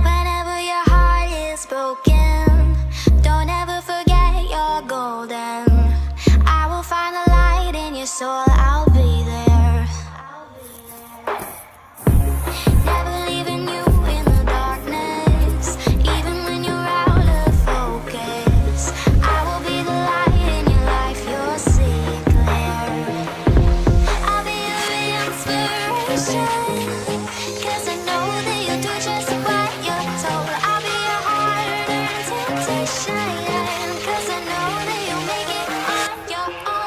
Whenever your heart is broken, don't ever forget you're golden. I will find the light in your soul, I'll be there. Never leaving you in the darkness, even when you're out of focus. I will be the light in your life, you'll see it clear. I'll be your inspiration, 'cause I know that you'll do just what you're told. I'll be your harder temptation, 'cause I know that you'll make it on your own.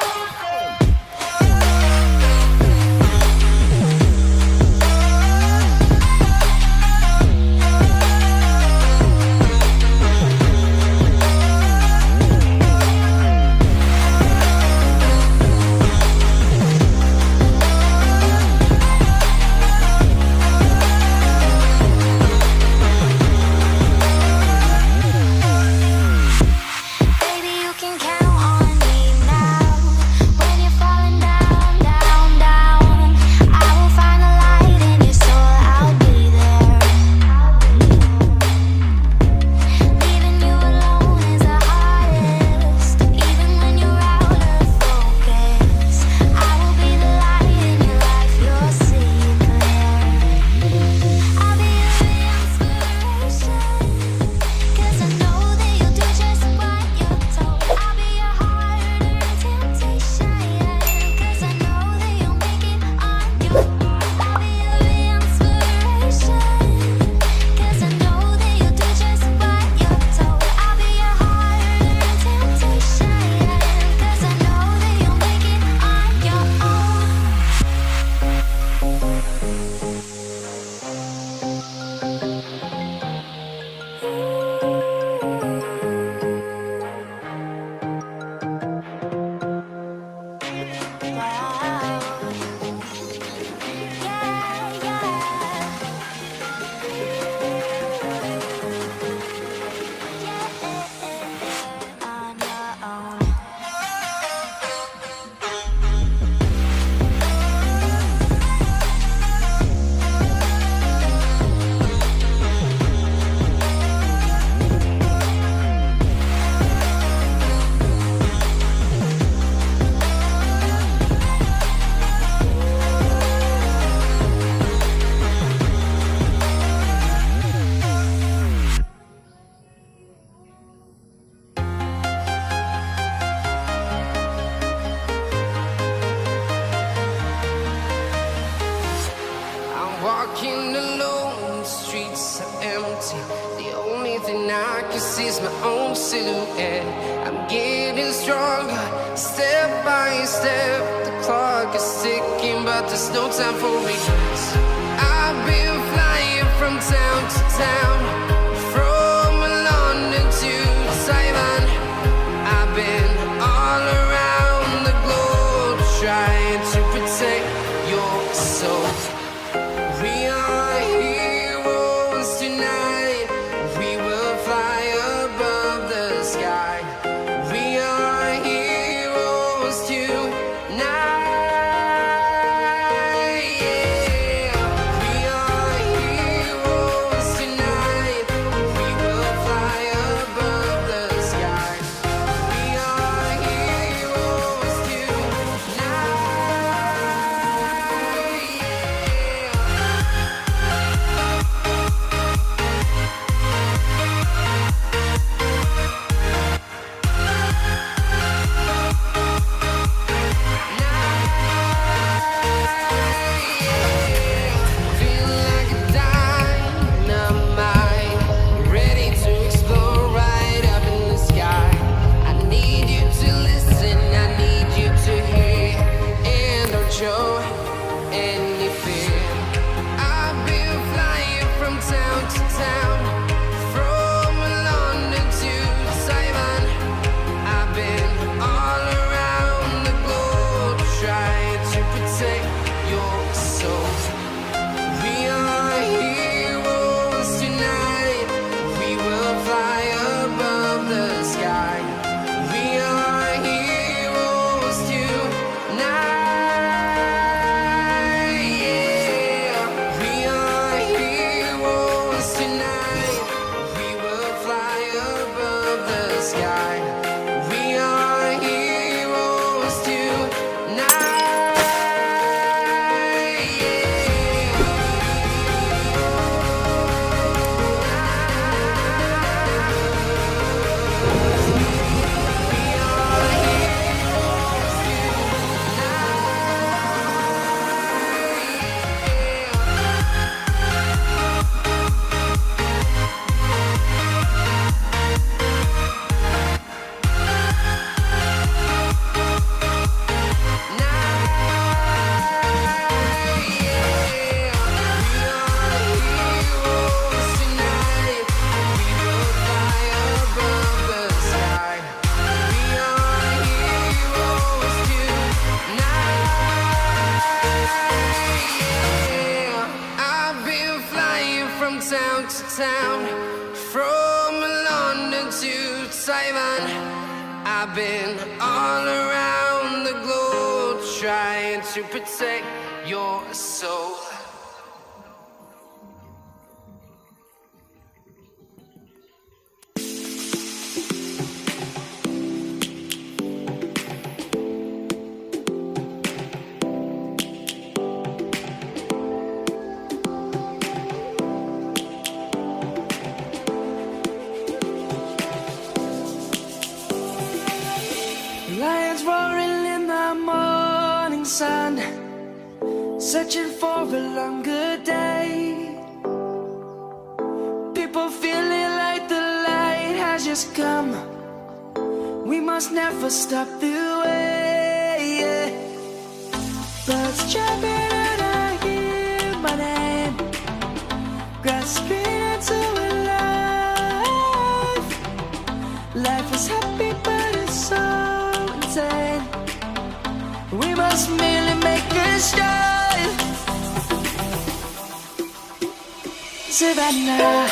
Baby, you can count on me now. When you're falling down, down, down, I will find the light in your soul, I'll be there. Leaving you alone is the hardest, even when you're out of focus. I will be the light in your life, you'll see it clear. I'll be your inspiration, 'cause I know that you'll do just what you're told. I'll be your harder temptation, 'cause I know that you'll make it on your own. I'll be your inspiration, 'cause I know that you'll do just what you're told. I'll be your harder temptation, 'cause I know that you'll make it on your own. Wow. Yeah, yeah. On your own. I'm walking alone, the streets are empty. The only thing I can see is my own silhouette. I'm getting stronger, step by step. The clock is ticking, but there's no time for regrets. I've been flying from town to town, from London to Taiwan. I've been all around the globe, trying to protect your soul. We are heroes tonight. We will fly above the sky. We are heroes tonight. Yeah. We are heroes tonight. We will fly above the sky. We are heroes tonight. Yeah. town, from London to Taiwan. I've been all around the globe trying to protect your soul. Lions roaring in the morning sun, searching for a longer day. People feeling like the light has just come. We must never stop the way. Birds chirping and I hear my name, grasping into a life. Life is happy but it's so insane. We must merely make a start. Savannah,